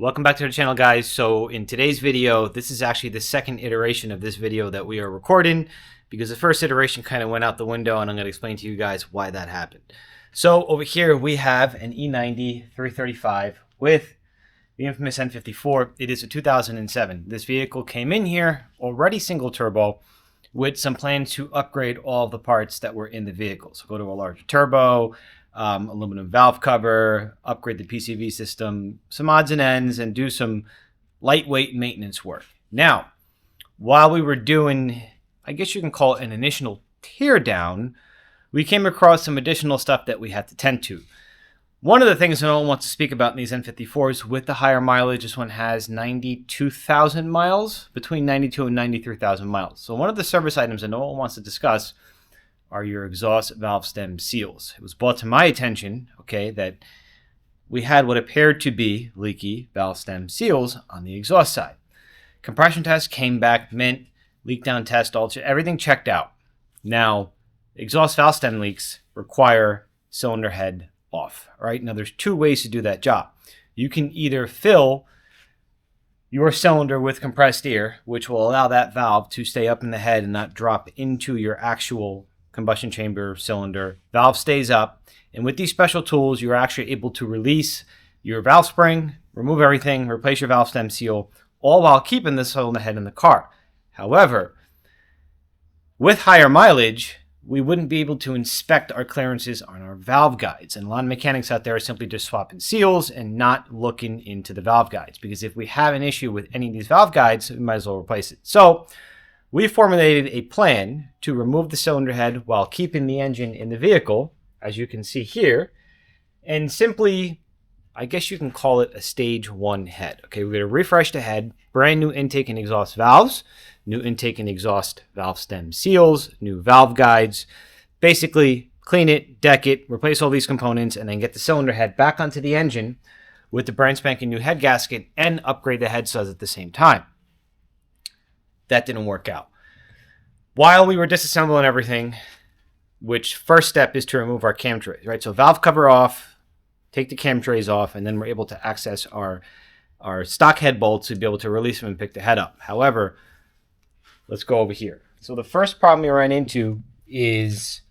Welcome back to the channel, guys. So in today's video, this is actually the second iteration of this video that we are recording because the first iteration kind of went out the window, and I'm going to explain to you guys why that happened. So over here we have an E90 335 with the infamous N54. It is a 2007. This vehicle came in here already single turbo with some plans to upgrade all the parts that were in the vehicle. So go to a larger turbo, aluminum valve cover, upgrade the PCV system, some odds and ends, and do some lightweight maintenance work. Now, while we were doing, I guess you can call it an initial teardown, we came across some additional stuff that we had to tend to. One of the things that no one wants to speak about in these N54s with the higher mileage, this one has 92,000 miles, between 92 and 93,000 miles. So one of the service items that no one wants to discuss are your exhaust valve stem seals. It was brought to my attention, that we had what appeared to be leaky valve stem seals on the exhaust side. Compression test came back mint, leak down test, everything checked out. Now, exhaust valve stem leaks require cylinder head off. All right, now there's two ways to do that job. You can either fill your cylinder with compressed air, which will allow that valve to stay up in the head and not drop into your actual combustion chamber cylinder. Valve stays up, and with these special tools you're actually able to release your valve spring, remove everything, replace your valve stem seal, all while keeping the cylinder head in the car. However, with higher mileage, we wouldn't be able to inspect our clearances on our valve guides, and a lot of mechanics out there are simply just swapping seals and not looking into the valve guides, because if we have an issue with any of these valve guides, we might as well replace it. So we formulated a plan to remove the cylinder head while keeping the engine in the vehicle, as you can see here, and simply, I guess you can call it a stage one head. Okay, we're going to refresh the head, brand new intake and exhaust valves, new intake and exhaust valve stem seals, new valve guides, basically clean it, deck it, replace all these components, and then get the cylinder head back onto the engine with the brand spanking new head gasket and upgrade the head studs at the same time. That didn't work out. While we were disassembling everything, which first step is to remove our cam trays, right? So valve cover off, take the cam trays off, and then we're able to access our stock head bolts to be able to release them and pick the head up. However, let's go over here. So the first problem we ran into is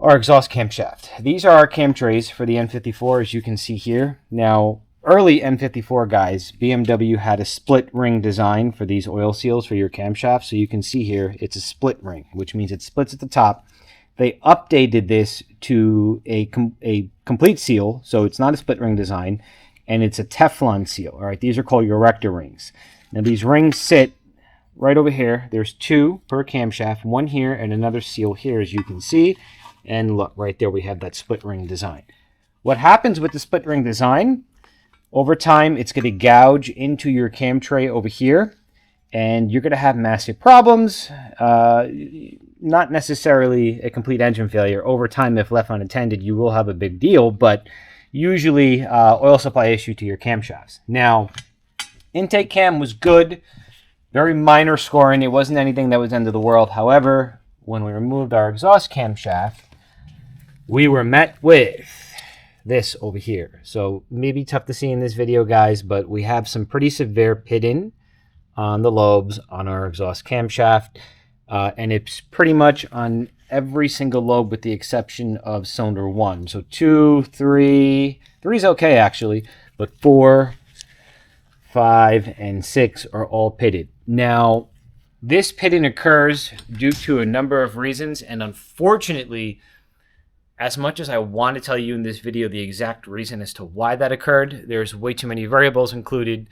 our exhaust camshaft. These are our cam trays for the N54, as you can see here. Now, early N54 guys, BMW had a split ring design for these oil seals for your camshafts. So you can see here, it's a split ring, which means it splits at the top. They updated this to a complete seal, so it's not a split ring design, and it's a Teflon seal. All right, these are called your Erector rings. Now these rings sit right over here. There's two per camshaft, one here and another seal here, as you can see. And look, right there we have that split ring design. What happens with the split ring design? Over time, it's going to gouge into your cam tray over here, and you're going to have massive problems. Not necessarily a complete engine failure. Over time, if left unattended, you will have a big deal, but usually oil supply issue to your camshafts. Now, intake cam was good. Very minor scoring. It wasn't anything that was end of the world. However, when we removed our exhaust camshaft, we were met with this over here. So maybe tough to see in this video, guys, but we have some pretty severe pitting on the lobes on our exhaust camshaft, and it's pretty much on every single lobe with the exception of cylinder 1. So 2, 3 is okay actually, but 4, 5, and 6 are all pitted. Now, this pitting occurs due to a number of reasons, and unfortunately, as much as I want to tell you in this video the exact reason as to why that occurred, there's way too many variables included,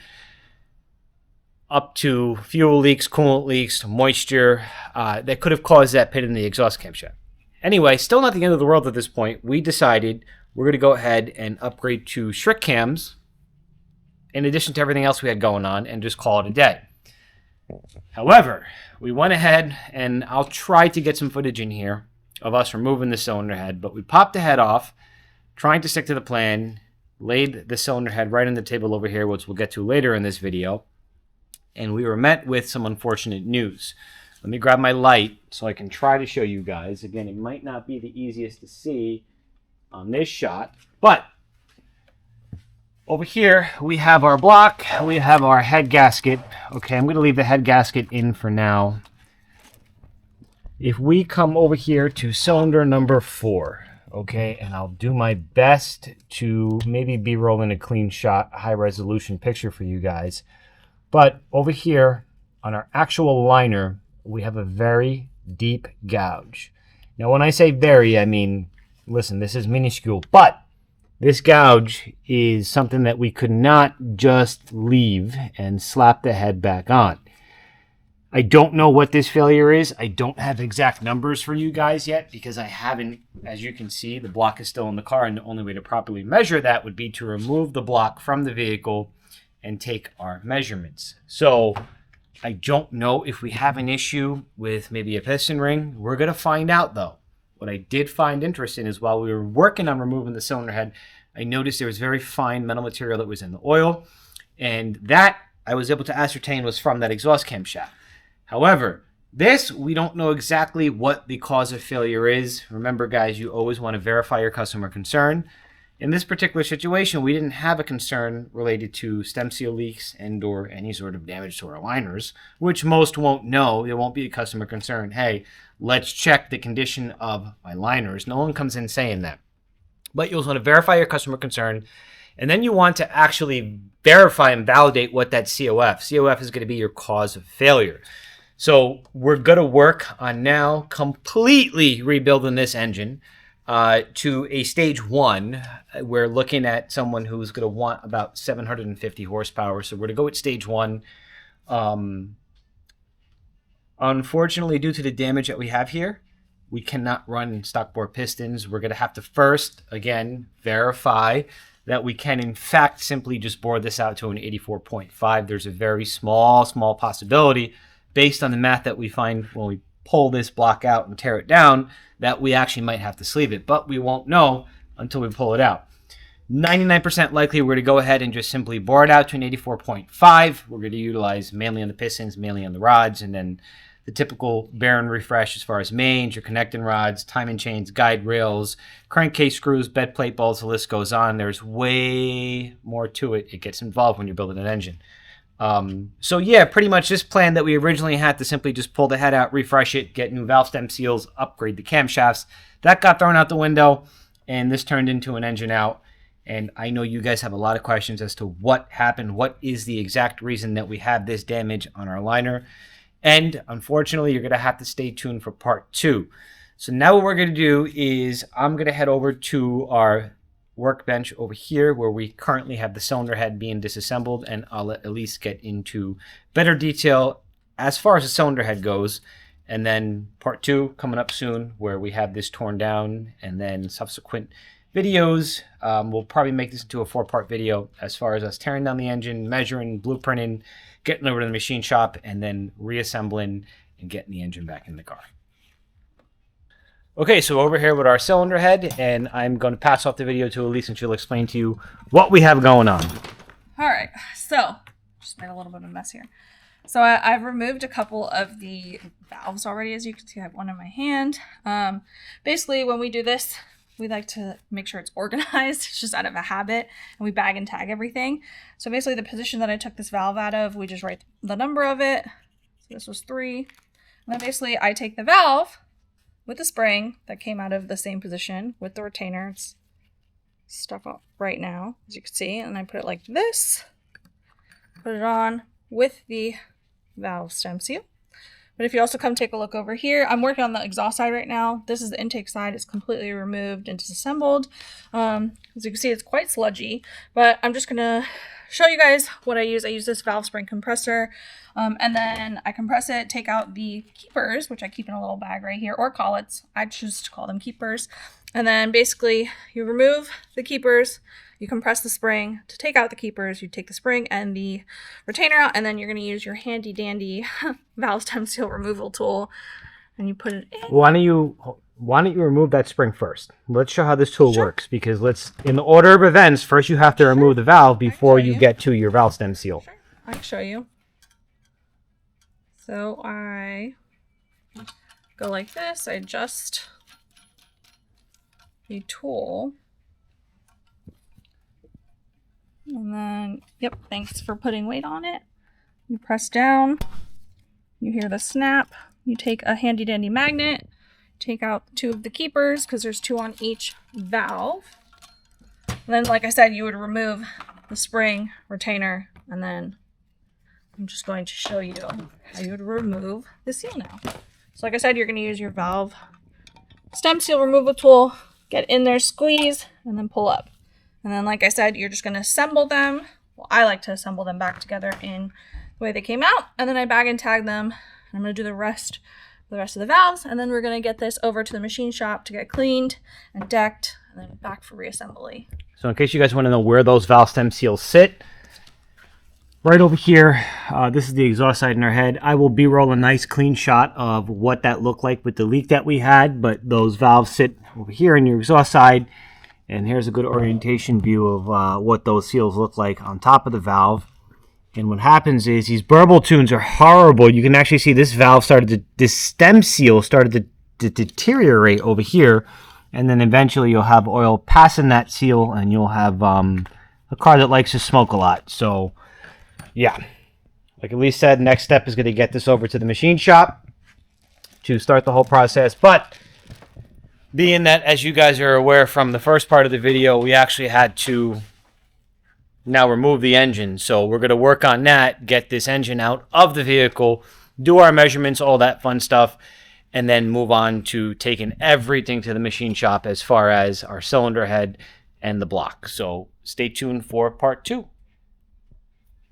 up to fuel leaks, coolant leaks, moisture, that could have caused that pit in the exhaust camshaft. Anyway, still not the end of the world at this point. We decided we're going to go ahead and upgrade to Schrick cams in addition to everything else we had going on and just call it a day. However, we went ahead, and I'll try to get some footage in here of us removing the cylinder head, but we popped the head off, trying to stick to the plan, laid the cylinder head right on the table over here, which we'll get to later in this video, and we were met with some unfortunate news. Let me grab my light so I can try to show you guys. Again, it might not be the easiest to see on this shot, but over here we have our block, we have our head gasket. Okay, I'm going to leave the head gasket in for now. If we come over here to cylinder number 4, okay, and I'll do my best to maybe be rolling a clean shot, high resolution picture for you guys. But over here on our actual liner, we have a very deep gouge. Now when I say very, I mean, listen, this is minuscule, but this gouge is something that we could not just leave and slap the head back on. I don't know what this failure is. I don't have exact numbers for you guys yet because I haven't, as you can see, the block is still in the car, and the only way to properly measure that would be to remove the block from the vehicle and take our measurements. So I don't know if we have an issue with maybe a piston ring. We're going to find out though. What I did find interesting is while we were working on removing the cylinder head, I noticed there was very fine metal material that was in the oil, and that I was able to ascertain was from that exhaust camshaft. However, this, we don't know exactly what the cause of failure is. Remember, guys, you always want to verify your customer concern. In this particular situation, we didn't have a concern related to stem seal leaks and or any sort of damage to our liners, which most won't know. There won't be a customer concern. Hey, let's check the condition of my liners. No one comes in saying that. But you'll want to verify your customer concern, and then you want to actually verify and validate what that COF. COF is going to be your cause of failure. So we're going to work on now completely rebuilding this engine to a stage 1. We're looking at someone who's going to want about 750 horsepower. So we're going to go with stage 1. Unfortunately, due to the damage that we have here, we cannot run stock bore pistons. We're going to have to first, again, verify that we can, in fact, simply just bore this out to an 84.5. There's a very small possibility, based on the math that we find when we pull this block out and tear it down, that we actually might have to sleeve it. But we won't know until we pull it out. 99% likely we're going to go ahead and just simply bore it out to an 84.5. We're going to utilize mainly on the pistons, mainly on the rods, and then the typical bearing refresh as far as mains, your connecting rods, timing chains, guide rails, crankcase screws, bed plate bolts, the list goes on. There's way more to it. It gets involved when you're building an engine. So yeah, pretty much this plan that we originally had to simply just pull the head out, refresh it, get new valve stem seals, upgrade the camshafts, that got thrown out the window, and this turned into an engine out. And I know you guys have a lot of questions as to what happened, what is the exact reason that we have this damage on our liner. And unfortunately, you're going to have to stay tuned for part 2. So now what we're going to do is I'm going to head over to our workbench over here where we currently have the cylinder head being disassembled, and I'll at least get into better detail as far as the cylinder head goes. And then part 2 coming up soon where we have this torn down, and then subsequent videos. We'll probably make this into a 4-part video as far as us tearing down the engine, measuring, blueprinting, getting over to the machine shop, and then reassembling and getting the engine back in the car. Okay, so over here with our cylinder head, and I'm going to pass off the video to Elise, and she'll explain to you what we have going on. All right, so just made a little bit of a mess here. So I've removed a couple of the valves already. As you can see, I have one in my hand. Basically, when we do this, we like to make sure it's organized. It's just out of a habit, and we bag and tag everything. So basically, the position that I took this valve out of, we just write the number of it. So this was 3. And then basically, I take the valve with the spring that came out of the same position with the retainer. It's stuck up right now, as you can see, and I put it like this. Put it on with the valve stem seal. But if you also come take a look over here, I'm working on the exhaust side right now. This is the intake side. It's completely removed and disassembled. As you can see, it's quite sludgy, but I'm just gonna show you guys what I use. I use this valve spring compressor, and then I compress it, take out the keepers, which I keep in a little bag right here, or collets. I choose to call them keepers. And then basically you remove the keepers, you compress the spring. To take out the keepers, you take the spring and the retainer out, and then you're going to use your handy dandy valve stem seal removal tool, and you put it in. Why don't you remove that spring first? Let's show how this tool works, because in the order of events, first you have to remove the valve before you get to your valve stem seal. Sure. I can show you. So I go like this. I adjust the tool. And then, yep, thanks for putting weight on it. You press down, you hear the snap. You take a handy dandy magnet, take out 2 of the keepers because there's 2 on each valve. And then, like I said, you would remove the spring retainer, and then I'm just going to show you how you would remove the seal now. So like I said, you're going to use your valve stem seal removal tool, get in there, squeeze, and then pull up. And then, like I said, you're just going to assemble them. Well, I like to assemble them back together in the way they came out, and then I bag and tag them. And I'm going to do the rest of the valves, and then we're going to get this over to the machine shop to get cleaned and decked, and then back for reassembly. So in case you guys want to know where those valve stem seals sit, right over here, this is the exhaust side in our head. I will B-roll a nice clean shot of what that looked like with the leak that we had, but those valves sit over here in your exhaust side, and here's a good orientation view of what those seals look like on top of the valve. And what happens is these burble tunes are horrible. You can actually see this valve this stem seal started to deteriorate over here, and then eventually you'll have oil passing that seal, and you'll have a car that likes to smoke a lot. So yeah, like Elise said, next step is going to get this over to the machine shop to start the whole process. But being that, as you guys are aware from the first part of the video, we actually had to now remove the engine. So we're going to work on that, get this engine out of the vehicle, do our measurements, all that fun stuff, and then move on to taking everything to the machine shop as far as our cylinder head and the block. So stay tuned for part 2.